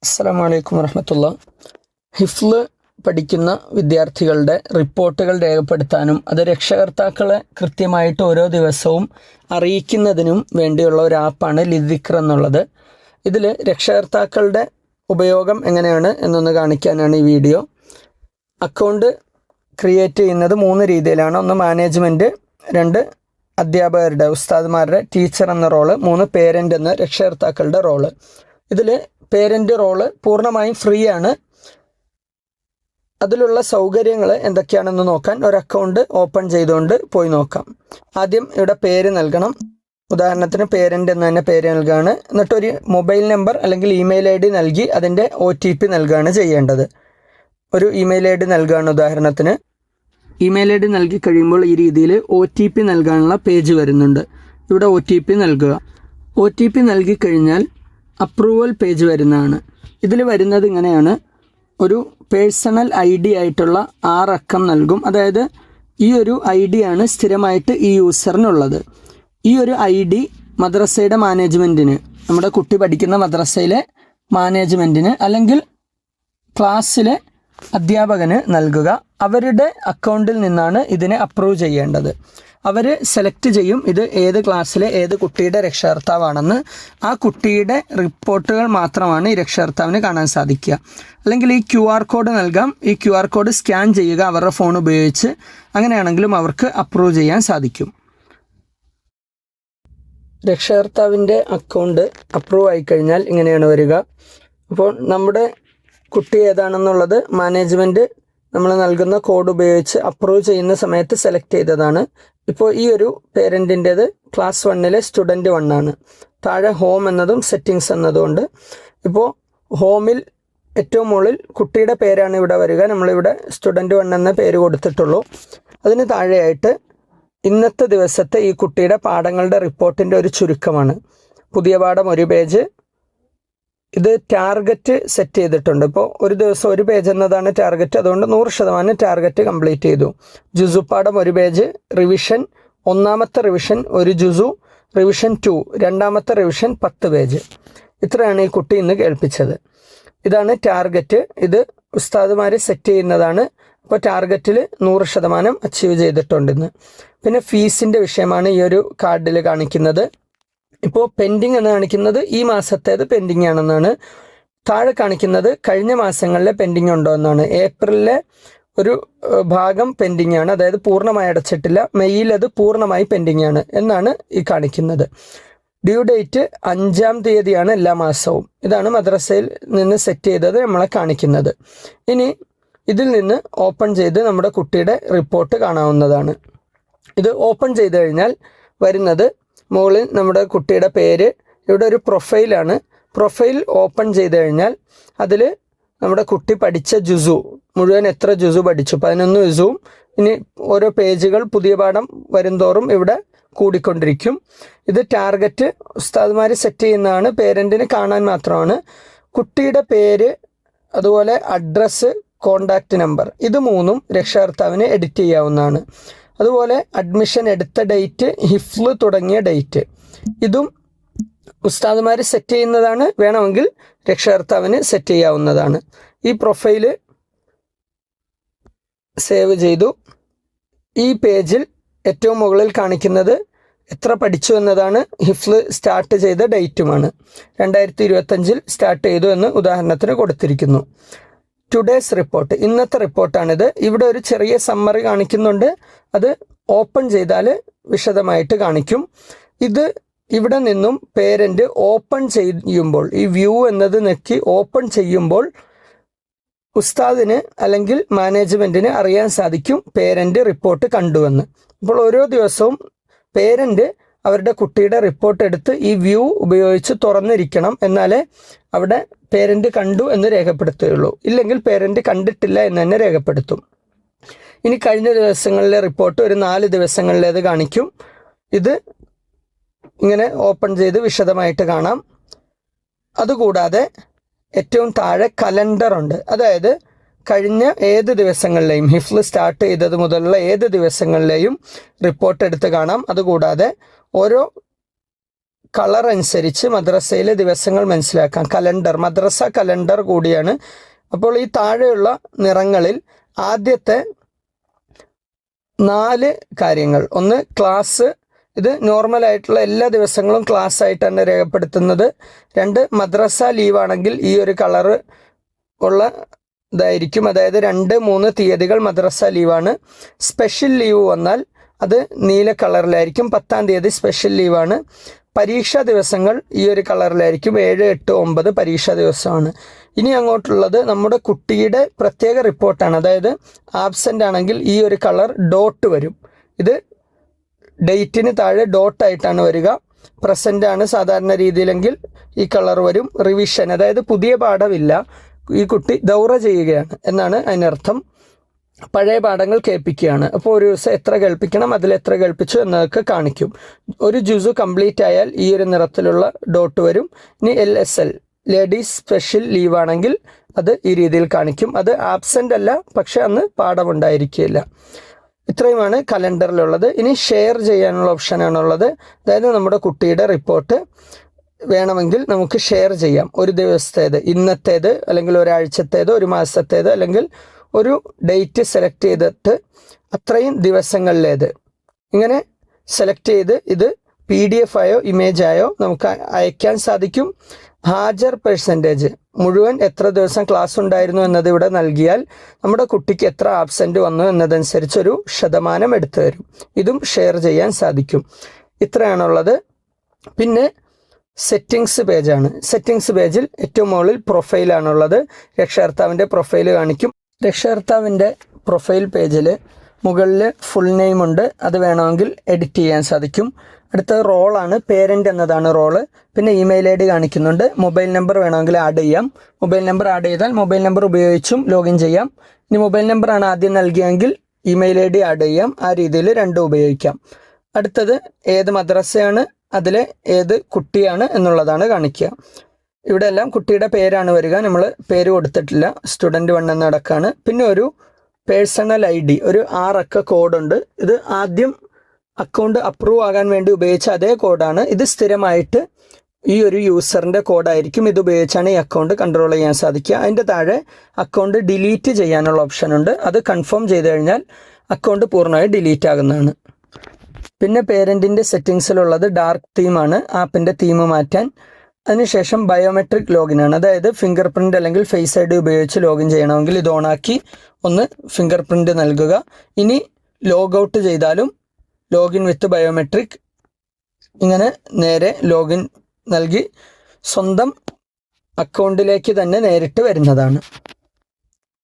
അസ്സലാമു അലൈക്കും വറഹ്മത്തുള്ളാഹി. ഹിഫ്ള് പഠിക്കുന്ന വിദ്യാർത്ഥികളുടെ റിപ്പോർട്ടുകൾ രേഖപ്പെടുത്താനും അത് രക്ഷകർത്താക്കളെ കൃത്യമായിട്ട് ഓരോ ദിവസവും അറിയിക്കുന്നതിനും വേണ്ടിയുള്ള ഒരു ആപ്പാണ് ലിദിക്ർ എന്നുള്ളത്. ഇതിൽ രക്ഷകർത്താക്കളുടെ ഉപയോഗം എങ്ങനെയാണ് എന്നൊന്ന് കാണിക്കാനാണ് ഈ വീഡിയോ. അക്കൗണ്ട് ക്രിയേറ്റ് ചെയ്യുന്നത് 3 രീതിയിലാണ്. ഒന്ന് മാനേജ്മെൻറ്റ്, 2 അധ്യാപകരുടെ ഉസ്താദ്മാരുടെ ടീച്ചർ എന്ന റോള്, 3 പേരൻ്റ് എന്ന രക്ഷകർത്താക്കളുടെ റോള്. ഇതിൽ പേരൻ്റ് റോള് പൂർണ്ണമായും ഫ്രീ ആണ്. അതിലുള്ള സൗകര്യങ്ങൾ എന്തൊക്കെയാണെന്ന് നോക്കാൻ ഒരു അക്കൗണ്ട് ഓപ്പൺ ചെയ്തുകൊണ്ട് പോയി നോക്കാം. ആദ്യം ഇവിടെ പേര് നൽകണം. ഉദാഹരണത്തിന് പേരൻ്റ് എന്ന് തന്നെ പേര് നൽകുകയാണ്. എന്നിട്ടൊരു മൊബൈൽ നമ്പർ അല്ലെങ്കിൽ ഇമെയിൽ ID നൽകി അതിൻ്റെ OTP നൽകുകയാണ് ചെയ്യേണ്ടത്. ഒരു ഇമെയിൽ ID നൽകുകയാണ്. ഉദാഹരണത്തിന് ഇമെയിൽ ID നൽകി കഴിയുമ്പോൾ ഈ രീതിയിൽ OTP നൽകാനുള്ള പേജ് വരുന്നുണ്ട്. ഇവിടെ OTP നൽകുക. OTP നൽകി കഴിഞ്ഞാൽ അപ്രൂവൽ പേജ് വരുന്നതാണ്. ഇതിൽ വരുന്നത് ഇങ്ങനെയാണ്: ഒരു പേഴ്സണൽ ID ആയിട്ടുള്ള 6 അക്കം നൽകും. അതായത് ഈ ഒരു ID ആണ് സ്ഥിരമായിട്ട് ഈ യൂസറിനുള്ളത്. ഈ ഒരു ID മദ്രസയുടെ മാനേജ്മെൻറ്റിന്, നമ്മുടെ കുട്ടി പഠിക്കുന്ന മദ്രസയിലെ മാനേജ്മെൻറ്റിന് അല്ലെങ്കിൽ ക്ലാസ്സിലെ അധ്യാപകന് നൽകുക. അവരുടെ അക്കൗണ്ടിൽ നിന്നാണ് ഇതിനെ അപ്രൂവ് ചെയ്യേണ്ടത്. അവർ സെലക്ട് ചെയ്യും ഇത് ഏത് ക്ലാസ്സിലെ ഏത് കുട്ടിയുടെ രക്ഷകർത്താവാണെന്ന്. ആ കുട്ടിയുടെ റിപ്പോർട്ടുകൾ മാത്രമാണ് ഈ രക്ഷകർത്താവിന് കാണാൻ സാധിക്കുക. അല്ലെങ്കിൽ ഈ QR കോഡ് നൽകാം. ഈ QR കോഡ് സ്കാൻ ചെയ്യുക അവരുടെ ഫോൺ ഉപയോഗിച്ച്. അങ്ങനെയാണെങ്കിലും അവർക്ക് അപ്രൂവ് ചെയ്യാൻ സാധിക്കും. രക്ഷകർത്താവിൻ്റെ അക്കൗണ്ട് അപ്രൂവ് ആയിക്കഴിഞ്ഞാൽ ഇങ്ങനെയാണ് വരിക. അപ്പോൾ നമ്മുടെ കുട്ടി ഏതാണെന്നുള്ളത് മാനേജ്മെൻറ്റ് നമ്മൾ നൽകുന്ന കോഡ് ഉപയോഗിച്ച് അപ്രൂവ് ചെയ്യുന്ന സമയത്ത് സെലക്ട് ചെയ്തതാണ്. ഇപ്പോൾ ഈ ഒരു പേരൻറ്റിൻ്റേത് ക്ലാസ് 1 സ്റ്റുഡൻറ്റ് 1 ആണ്. താഴെ ഹോം എന്നതും സെറ്റിങ്സ് എന്നതും ഉണ്ട്. ഇപ്പോൾ ഹോമിൽ ഏറ്റവും മുകളിൽ കുട്ടിയുടെ പേരാണ് ഇവിടെ വരിക. നമ്മളിവിടെ സ്റ്റുഡൻറ്റ് 1 എന്ന പേര് കൊടുത്തിട്ടുള്ളൂ. അതിന് താഴെയായിട്ട് ഇന്നത്തെ ദിവസത്തെ ഈ കുട്ടിയുടെ പാഠങ്ങളുടെ റിപ്പോർട്ടിൻ്റെ ഒരു ചുരുക്കമാണ്. പുതിയ പാഠം 1 പേജ്. ഇത് ടാർഗറ്റ് സെറ്റ് ചെയ്തിട്ടുണ്ട്. ഇപ്പോൾ ഒരു ദിവസം 1 പേജ് എന്നതാണ് ടാർഗറ്റ്. അതുകൊണ്ട് 100% ടാർഗറ്റ് കംപ്ലീറ്റ് ചെയ്തു. ജുസു പാഠം 1 പേജ്. റിവിഷൻ, 1ാമത്തെ റിവിഷൻ 1 ജുസു. റിവിഷൻ 2 2ാമത്തെ റിവിഷൻ 10 പേജ്. ഇത്രയാണ് ഈ കുട്ടി ഇന്ന് കേൾപ്പിച്ചത്. ഇതാണ് ടാർഗറ്റ്. ഇത് ഉസ്താദുമാർ സെറ്റ് ചെയ്യുന്നതാണ്. അപ്പോൾ ടാർഗറ്റിൽ 100% അച്ചീവ് ചെയ്തിട്ടുണ്ടെന്ന്. പിന്നെ ഫീസിൻ്റെ വിഷയമാണ് ഈ ഒരു കാർഡിൽ കാണിക്കുന്നത്. ഇപ്പോൾ പെൻഡിങ് എന്ന് കാണിക്കുന്നത് ഈ മാസത്തേത് പെൻഡിങ് ആണെന്നാണ്. താഴെ കാണിക്കുന്നത് കഴിഞ്ഞ മാസങ്ങളിലെ പെൻഡിങ് ഉണ്ടോ എന്നാണ്. ഏപ്രിലിലെ ഒരു ഭാഗം പെൻഡിങ് ആണ്, അതായത് പൂർണ്ണമായി അടച്ചിട്ടില്ല. മെയ്യിൽ അത് പൂർണ്ണമായി പെൻഡിങ് ആണ് എന്നാണ് ഈ കാണിക്കുന്നത്. ഡ്യൂ ഡേറ്റ് 5-ാം തീയതിയാണ് എല്ലാ മാസവും. ഇതാണ് മദ്രസയിൽ നിന്ന് സെറ്റ് ചെയ്തത് നമ്മളെ കാണിക്കുന്നത്. ഇനി ഇതിൽ നിന്ന് ഓപ്പൺ ചെയ്ത് നമ്മുടെ കുട്ടിയുടെ റിപ്പോർട്ട് കാണാവുന്നതാണ്. ഇത് ഓപ്പൺ ചെയ്ത് കഴിഞ്ഞാൽ വരുന്നത് മുകളിൽ നമ്മുടെ കുട്ടിയുടെ പേര്. ഇവിടെ ഒരു പ്രൊഫൈലാണ്. പ്രൊഫൈൽ ഓപ്പൺ ചെയ്ത് കഴിഞ്ഞാൽ അതിൽ നമ്മുടെ കുട്ടി പഠിച്ച ജുസു മുഴുവൻ എത്ര ജുസു പഠിച്ചു, 11 ജുസുവും. ഇനി ഓരോ പേജുകൾ പുതിയ പാഠം വരുംതോറും ഇവിടെ കൂടിക്കൊണ്ടിരിക്കും. ഇത് ടാർഗറ്റ് ഉസ്താദ്മാർ സെറ്റ് ചെയ്യുന്നതാണ്. പേരൻറ്റിന് കാണാൻ മാത്രമാണ്. കുട്ടിയുടെ പേര്, അതുപോലെ അഡ്രസ്സ്, കോണ്ടാക്റ്റ് നമ്പർ, ഇത് 3ഉം രക്ഷകർത്താവിന് എഡിറ്റ് ചെയ്യാവുന്നതാണ്. അതുപോലെ അഡ്മിഷൻ എടുത്ത ഡേറ്റ്, ഹിഫ്ള് തുടങ്ങിയ ഡേറ്റ്, ഇതും ഉസ്താദുമാർ സെറ്റ് ചെയ്യുന്നതാണ്. വേണമെങ്കിൽ രക്ഷകർത്താവിന് സെറ്റ് ചെയ്യാവുന്നതാണ്. ഈ പ്രൊഫൈല് സേവ് ചെയ്തു. ഈ പേജിൽ ഏറ്റവും മുകളിൽ കാണിക്കുന്നത് എത്ര പഠിച്ചു എന്നതാണ്. ഹിഫ്ള് സ്റ്റാർട്ട് ചെയ്ത ഡേറ്റുമാണ്. 2025 സ്റ്റാർട്ട് ചെയ്തു എന്ന് ഉദാഹരണത്തിന് കൊടുത്തിരിക്കുന്നു. ടുഡേസ് റിപ്പോർട്ട്, ഇന്നത്തെ റിപ്പോർട്ടാണിത്. ഇവിടെ ഒരു ചെറിയ സമ്മറി കാണിക്കുന്നുണ്ട്. അത് ഓപ്പൺ ചെയ്താൽ വിശദമായിട്ട് കാണിക്കും. ഇത് ഇവിടെ നിന്നും പേരൻ്റ് ഓപ്പൺ ചെയ്യുമ്പോൾ, ഈ വ്യൂ എന്നത് നെക്കി ഓപ്പൺ ചെയ്യുമ്പോൾ ഉസ്താദിന് അല്ലെങ്കിൽ മാനേജ്മെൻറ്റിന് അറിയാൻ സാധിക്കും പേരൻ്റ് റിപ്പോർട്ട് കണ്ടുവെന്ന്. അപ്പോൾ ഓരോ ദിവസവും പേരൻ്റ് അവരുടെ കുട്ടിയുടെ റിപ്പോർട്ട് എടുത്ത് ഈ വ്യൂ ഉപയോഗിച്ച് തുറന്നിരിക്കണം. എന്നാലേ അവിടെ പേരൻ്റ് കണ്ടു എന്ന് രേഖപ്പെടുത്തുകയുള്ളൂ. ഇല്ലെങ്കിൽ പേരൻ്റ് കണ്ടിട്ടില്ല എന്ന് തന്നെ രേഖപ്പെടുത്തും. ഇനി കഴിഞ്ഞ ദിവസങ്ങളിലെ റിപ്പോർട്ട് ഒരു 4 ദിവസങ്ങളിലേത് കാണിക്കും. ഇത് ഇങ്ങനെ ഓപ്പൺ ചെയ്ത് വിശദമായിട്ട് കാണാം. അതുകൂടാതെ ഏറ്റവും താഴെ കലണ്ടർ ഉണ്ട്. അതായത് കഴിഞ്ഞ ഏത് ദിവസങ്ങളിലെയും, ഹിഫ്ള് സ്റ്റാർട്ട് ചെയ്തത് മുതലുള്ള ഏത് ദിവസങ്ങളിലെയും റിപ്പോർട്ട് എടുത്ത് കാണാം. അതുകൂടാതെ ഓരോ കളർ അനുസരിച്ച് മദ്രസയിലെ ദിവസങ്ങൾ മനസ്സിലാക്കാം. കലണ്ടർ, മദ്രസ കലണ്ടർ കൂടിയാണ്. അപ്പോൾ ഈ താഴെയുള്ള നിറങ്ങളിൽ ആദ്യത്തെ 4 കാര്യങ്ങൾ, ഒന്ന് ക്ലാസ്, ഇത് നോർമലായിട്ടുള്ള എല്ലാ ദിവസങ്ങളും ക്ലാസ് ആയിട്ടാണ് രേഖപ്പെടുത്തുന്നത്. 2 മദ്രസ ലീവാണെങ്കിൽ ഈ ഒരു കളറ് ഉള്ള ഇതായിരിക്കും, അതായത് 2, 3 തീയതികൾ മദ്രസ ലീവാണ്. സ്പെഷ്യൽ ലീവ് വന്നാൽ അത് നീല കളറിലായിരിക്കും, 10-ാം തീയതി സ്പെഷ്യൽ ലീവാണ്. പരീക്ഷാ ദിവസങ്ങൾ ഈ ഒരു കളറിലായിരിക്കും, 7, 8, 9 പരീക്ഷാ ദിവസമാണ്. ഇനി അങ്ങോട്ടുള്ളത് നമ്മുടെ കുട്ടിയുടെ പ്രത്യേക റിപ്പോർട്ടാണ്. അതായത് ആബ്സെൻ്റ് ആണെങ്കിൽ ഈ ഒരു കളർ ഡോട്ട് വരും. ഇത് ഡേറ്റിന് താഴെ ഡോട്ടായിട്ടാണ് വരിക. പ്രസൻ്റ് ആണ് സാധാരണ രീതിയിലെങ്കിൽ ഈ കളർ വരും. റിവിഷൻ, അതായത് പുതിയ പാഠമില്ല, ഈ കുട്ടി ദൗറ ചെയ്യുകയാണ് എന്നാണ് അതിനർത്ഥം. പഴയ പാഠങ്ങൾ കേൾപ്പിക്കുകയാണ്. അപ്പോൾ ഒരു ദിവസം എത്ര കേൾപ്പിക്കണം, അതിലെത്ര കേൾപ്പിച്ചു എന്നതൊക്കെ കാണിക്കും. ഒരു ജുസു കംപ്ലീറ്റ് ആയാൽ ഈ ഒരു നിറത്തിലുള്ള ഡോട്ട് വരും. ഇനി LSL, ലേഡീസ് സ്പെഷ്യൽ ലീവാണെങ്കിൽ അത് ഈ രീതിയിൽ കാണിക്കും. അത് ആബ്സെൻ്റ് അല്ല, പക്ഷെ അന്ന് പാഠമുണ്ടായിരിക്കില്ല. ഇത്രയുമാണ് കലണ്ടറിലുള്ളത്. ഇനി ഷെയർ ചെയ്യാനുള്ള ഓപ്ഷനാണുള്ളത്. അതായത് നമ്മുടെ കുട്ടിയുടെ റിപ്പോർട്ട് വേണമെങ്കിൽ നമുക്ക് ഷെയർ ചെയ്യാം. ഒരു ദിവസത്തേത്, ഇന്നത്തേത്, അല്ലെങ്കിൽ ഒരാഴ്ചത്തേത്, ഒരു മാസത്തേത്, അല്ലെങ്കിൽ ഒരു ഡേറ്റ് സെലക്ട് ചെയ്തിട്ട് അത്രയും ദിവസങ്ങളിലേത് ഇങ്ങനെ സെലക്ട് ചെയ്ത് ഇത് PDF ആയോ ഇമേജ് ആയോ നമുക്ക് അയക്കാൻ സാധിക്കും. ഹാജർ പെർസെൻറ്റേജ്, മുഴുവൻ എത്ര ദിവസം ക്ലാസ് ഉണ്ടായിരുന്നു എന്നത് ഇവിടെ നൽകിയാൽ നമ്മുടെ കുട്ടിക്ക് എത്ര ആബ്സെൻ്റ് വന്നു എന്നതനുസരിച്ചൊരു ശതമാനം എടുത്തു തരും. ഇതും ഷെയർ ചെയ്യാൻ സാധിക്കും. ഇത്രയാണുള്ളത്. പിന്നെ സെറ്റിങ്സ് പേജാണ്. സെറ്റിങ്സ് പേജിൽ ഏറ്റവും മുകളിൽ പ്രൊഫൈലാണുള്ളത്. രക്ഷകർത്താവിൻ്റെ പ്രൊഫൈൽ കാണിക്കും. രക്ഷകർത്താവിൻ്റെ പ്രൊഫൈൽ പേജിൽ മുകളിൽ ഫുൾ നെയിം ഉണ്ട്, അത് വേണമെങ്കിൽ എഡിറ്റ് ചെയ്യാൻ സാധിക്കും. അടുത്തത് റോളാണ്, പേരൻ്റ് എന്നതാണ് റോള്. പിന്നെ ഇമെയിൽ ID കാണിക്കുന്നുണ്ട്. മൊബൈൽ നമ്പർ വേണമെങ്കിൽ ആഡ് ചെയ്യാം. മൊബൈൽ നമ്പർ ആഡ് ചെയ്താൽ മൊബൈൽ നമ്പർ ഉപയോഗിച്ചും ലോഗിൻ ചെയ്യാം. ഇനി മൊബൈൽ നമ്പറാണ് ആദ്യം നൽകിയെങ്കിൽ ഇമെയിൽ ID ആഡ് ചെയ്യാം. ആ രീതിയിൽ രണ്ടും ഉപയോഗിക്കാം. അടുത്തത് ഏത് മദ്രസയാണ്, അതിലെ ഏത് കുട്ടിയാണ് എന്നുള്ളതാണ് കാണിക്കുക. ഇവിടെ എല്ലാം കുട്ടിയുടെ പേരാണ് വരിക, നമ്മൾ പേര് കൊടുത്തിട്ടില്ല. സ്റ്റുഡൻറ്റ് 1 എന്ന അടക്കാണ്. പിന്നെ ഒരു പേഴ്സണൽ ID, ഒരു 6 അക്ക കോഡുണ്ട്. ഇത് ആദ്യം അക്കൗണ്ട് അപ്രൂവ് ആകാൻ വേണ്ടി ഉപയോഗിച്ച അതേ കോഡാണ്. ഇത് സ്ഥിരമായിട്ട് ഈ ഒരു യൂസറിൻ്റെ കോഡായിരിക്കും. ഇത് ഉപയോഗിച്ചാണ് ഈ അക്കൗണ്ട് കൺട്രോൾ ചെയ്യാൻ സാധിക്കുക. അതിൻ്റെ താഴെ അക്കൗണ്ട് ഡിലീറ്റ് ചെയ്യാനുള്ള ഓപ്ഷൻ ഉണ്ട്. അത് കൺഫേം ചെയ്ത് കഴിഞ്ഞാൽ അക്കൗണ്ട് പൂർണ്ണമായി ഡിലീറ്റ് ആകുന്നതാണ്. പിന്നെ പേരൻറ്റിൻ്റെ സെറ്റിങ്സിലുള്ളത് ഡാർക്ക് തീമാണ്, ആപ്പിൻ്റെ തീം മാറ്റാൻ. അതിനുശേഷം ബയോമെട്രിക് ലോഗിൻ ആണ്. അതായത് ഫിംഗർ പ്രിൻ്റ് അല്ലെങ്കിൽ ഫേസ് ID ഉപയോഗിച്ച് ലോഗിൻ ചെയ്യണമെങ്കിൽ ഇത് ഓണാക്കി ഒന്ന് ഫിംഗർ പ്രിൻ്റ് നൽകുക. ഇനി ലോഗൗട്ട് ചെയ്താലും ലോഗിൻ വിത്ത് ബയോമെട്രിക് ഇങ്ങനെ നേരെ ലോഗിൻ നൽകി സ്വന്തം അക്കൗണ്ടിലേക്ക് തന്നെ നേരിട്ട് വരുന്നതാണ്.